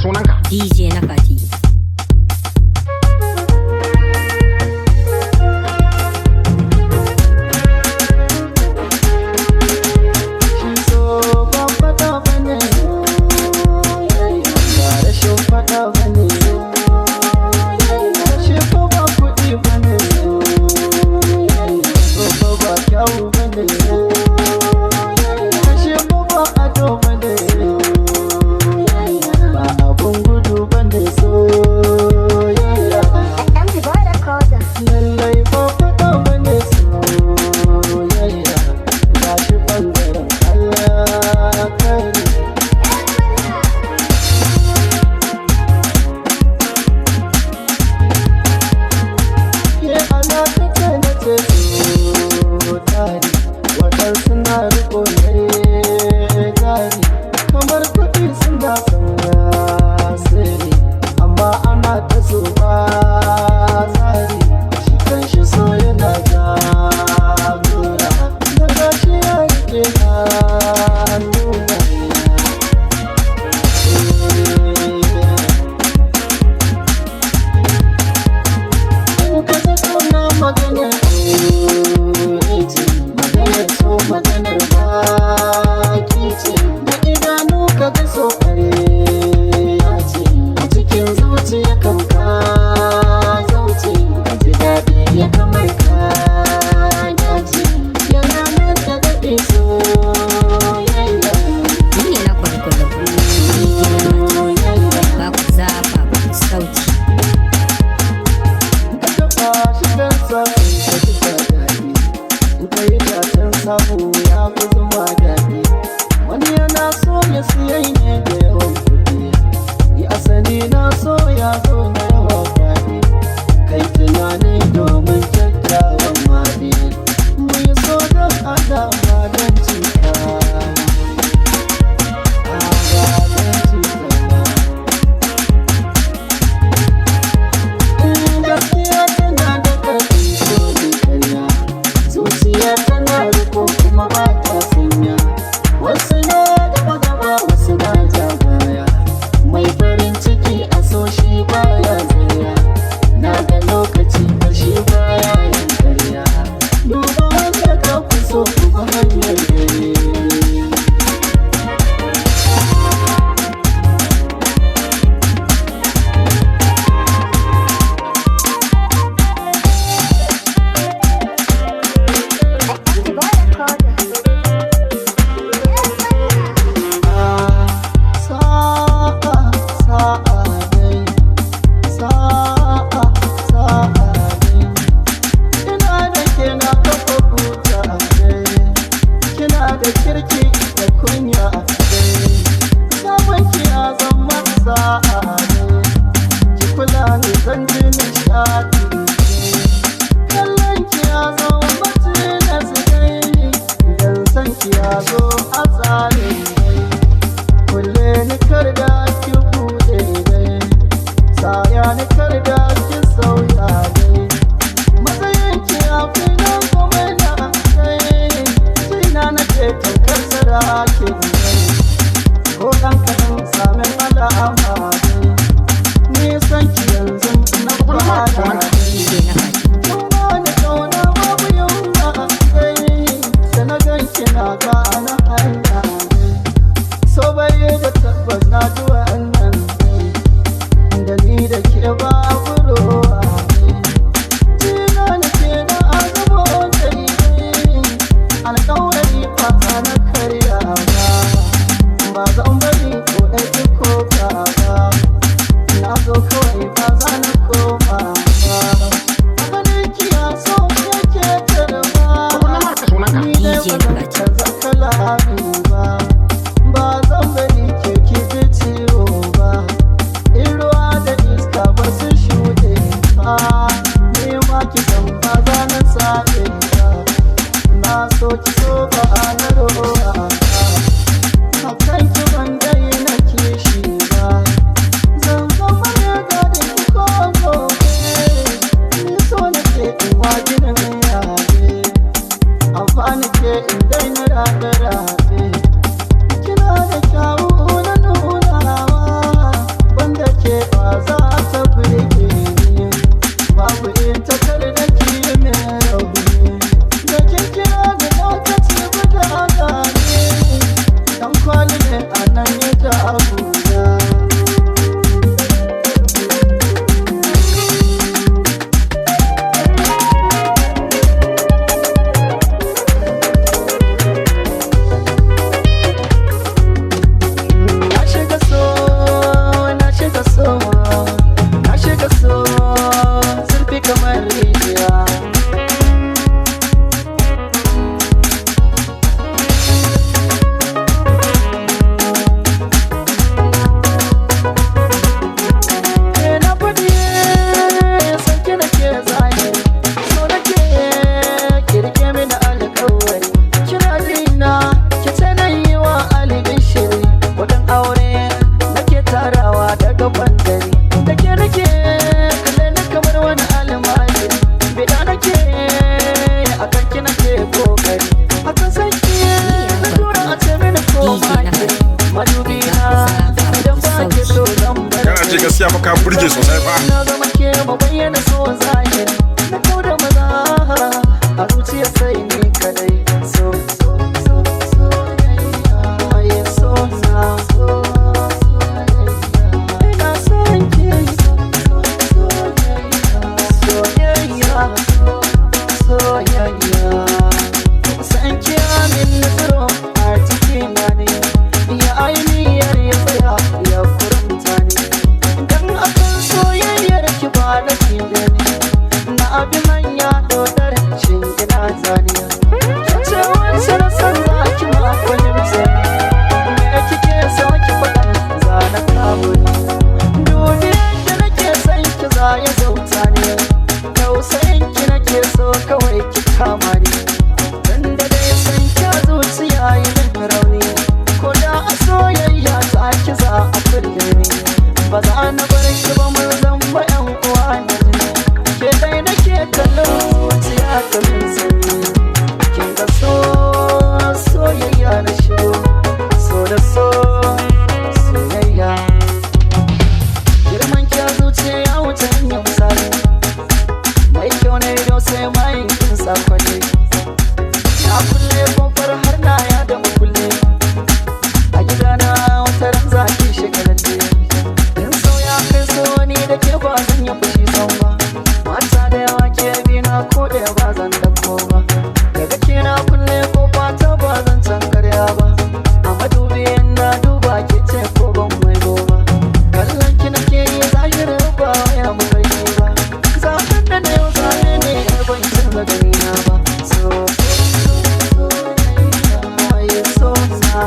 sunanka? DJ na Fati. Na zo kawai ba za na koma ba. Kana ji gaskiya fa ka burge sosai fa. Na zama ke mu bayyana so zahiri. Na kauda maza a zuciya sai ni kadai. So ya so na ina son ki. Soyayya san ki amin na tsaro a cikin ne. Ya ainihiyar ya tsaya ya kurumta ne. Dan akan soyayyar ki ba na gani. Na abi manya dodar shin ina zaniya. Kice wancan na san za ki ma wani misali. Me kike so ki faɗa za na kawo ni. Duniyar da nake san ki za ya zauta ne. Tausayin ki nake so kawai ki kama ni. Dan da dai san ki a zuciya yi min rauni. Ko da a soyayya ta ki za a kulle ni. Ba za na bar ki ba mun zama yan uwa na jini. Ke dai nake kallon zuciya ta min sanyi. Kin ga soyayya na shigo. So da soyayya. Girman ki a zuciya wuce hanyar misali. Mai kyau ne don sai mai kin sakwale. Na kulle kofar har na ya da kulle. A gidana wata ran za ki shiga lalle. In so ya kai so ni da ke ba zan yi fushi son ba. Mata da yawa ke bi na ko da ba zan dako ba. Daga ke na kulle kofa ta ba zan can karya ba. A madubi na duba ke ce ko ban mai goma. Kallon ki nake yi zahirin ba ya mafarki ba. Zafin da na yau zane ne ban canza gani na ba. So ya so na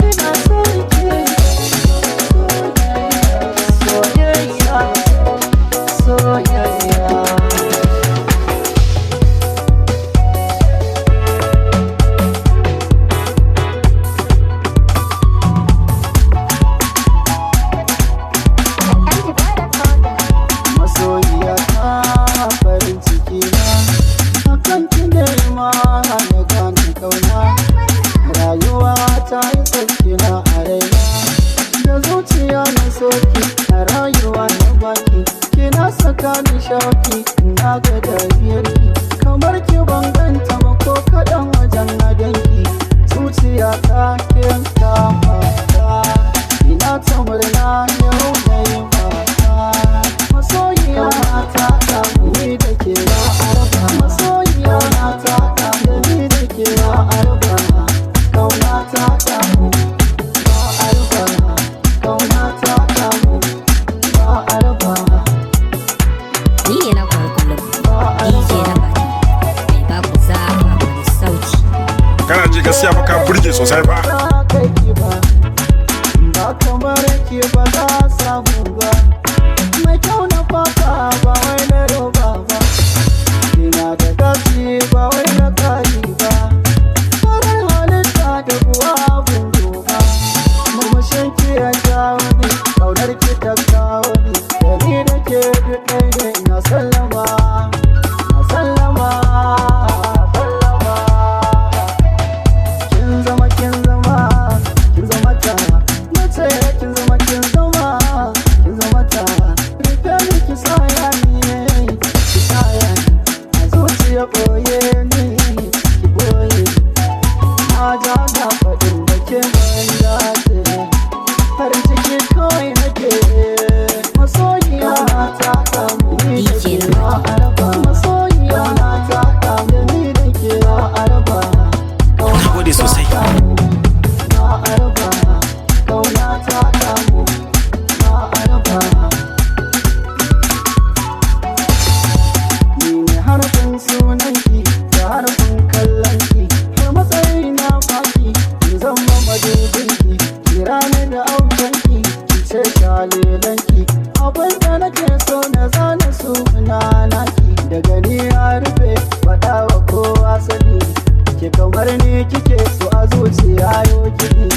ina son ki. Soyayya masoyiya ta farin ciki na. Akan ki ne ma ya gane kauna. Rayuwa ta yi tsarki na a raina. Da zuciya na soki a rayuwa na baki. Kina saka ni shauki na ga dariyarki. Kamar ki ban ganta ba ko kaɗan wajen na danki. Zuciya ta kin kama ta. Ina ta murna yau da yin mata. Masoyiya na ta damu ni da ke ba arba. Masoyiya na ta damu ni da ke ba arba. Kauna ta damu ba arba. Kauna ta damu ba arba. Ni ne na kwaro kullum DJ na baki mai baku zafafan sauti. Kana ji gaskiya fa ka burge sosai fa. Ba kamar ki ba za samu ba. Mai kyau na fata ba wai na roba ba. Kina da gashi ba wai na kari ba. Farar halitta da kuwa abin doba. Mamashin ki ya jawo ni, kaunar ki ta kawo ni. Da ni da ke duk ɗaya ne na sallama. Na sallama, sallama. Kin zama ta. Mace kin zama ta. Rufe ni ki saya ni, ki saya ni. A zuciya boye ni, ki boye ni. Na ja na faɗin da ke ban dace. Farin ciki kawai nake. Masoyiya na ta kamu ni da ke ba araba. Masoyiya na ta kamu ni da ke ba araba. Na gode sosai. Ba araba. Kauna ta kamu ba araba. Ni ne harfin sunanki da harfin kallonki. Har matsayi na baki in zama madubinki. Kira ni da autanki ki ce shalelanki. Abin da nake so na zana suna naki. Daga ni ya rufe faɗa wa kowa sani. Ke kamar ni kike so a zuciya yau gini.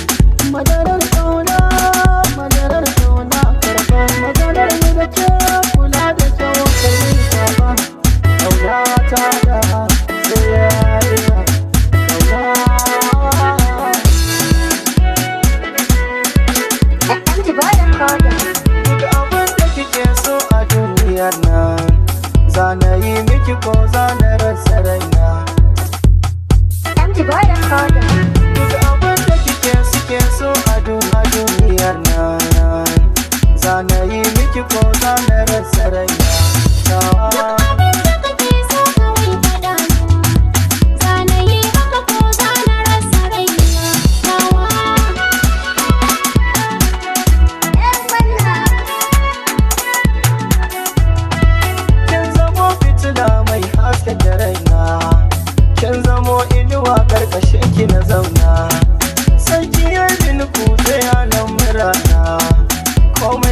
Madarar kauna karɓar maganar ni da ke kula da kyau kai ba. Kauna ta da soyayya. Kauna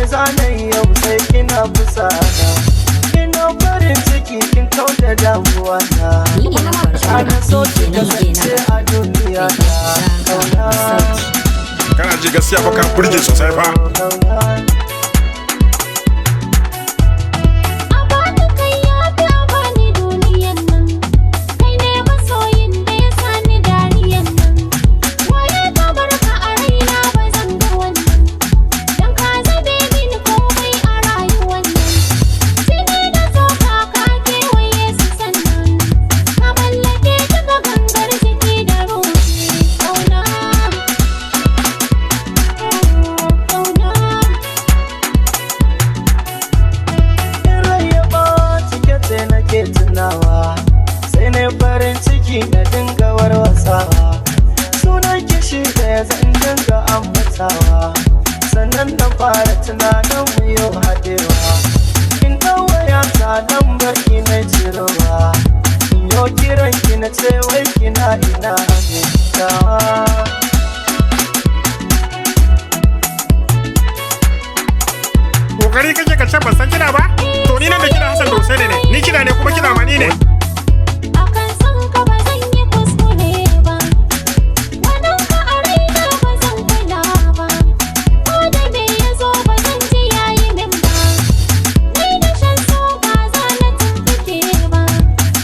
zanen yau sai kina fusana, kina farin ciki kin kauda damuwa na. Ana so ki kasance a duniya na kauna. Kana ji gaskiya fa ka burge sosai fa. Sai ne farin ciki na dinga warwasawa, sunan kishi ɗaya zan dinga ambatawa, sannan na fara tunanin mu yau haɗewa. In waya ta lambar ki na cirowa, in yau kiran ki na ce wai kina ina amintawa. Kokari kake ka ce ban san kina ba? To ni nan da kina Hassan Dose ne, ni kina ne kuma kina ma ni ne. Akan san ka ba zan yi kuskure ba, wannan ka a raina ba zan kula ba, ko da me ya zo ba zan ji yayi min ba, ni da shan so ba za na tumfuke ba,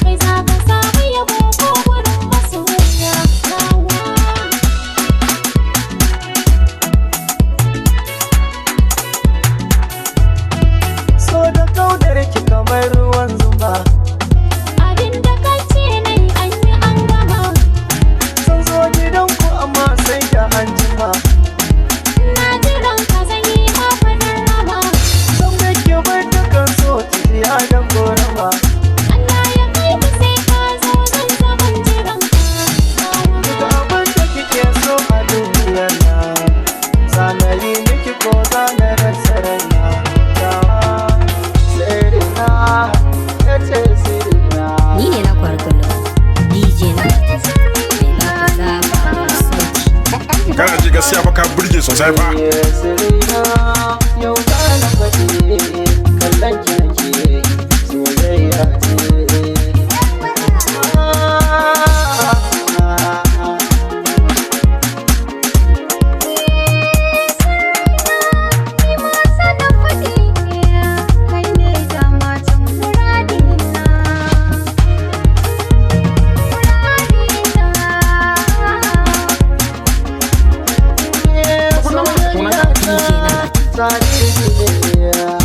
kai za ka samu yabo ko wurin masoya nawa. So da kaudar ki kamar ruwan zuma, Abin da ka ce nai an yi an gama, sun zo gidanku amma sai da an jima. na jiran ka zan yi ma fadar rama, Zan make bar dukan so tafiya da korama. Allah ya kai ku sai ka zo zan zaman jiran ka. Duka abin da kike so a duniyar nan, zanayi miki ko zana rasa raina. Sirina, ya ce sirina. Ni ne na kwar kullum DJ na baki mai baku sauti. Kana ji gaskiya fa ka burge sosai fa. Sirina, yau zana faɗi, kallon ki nake, soyayya ce. DJ na baki. Sorry,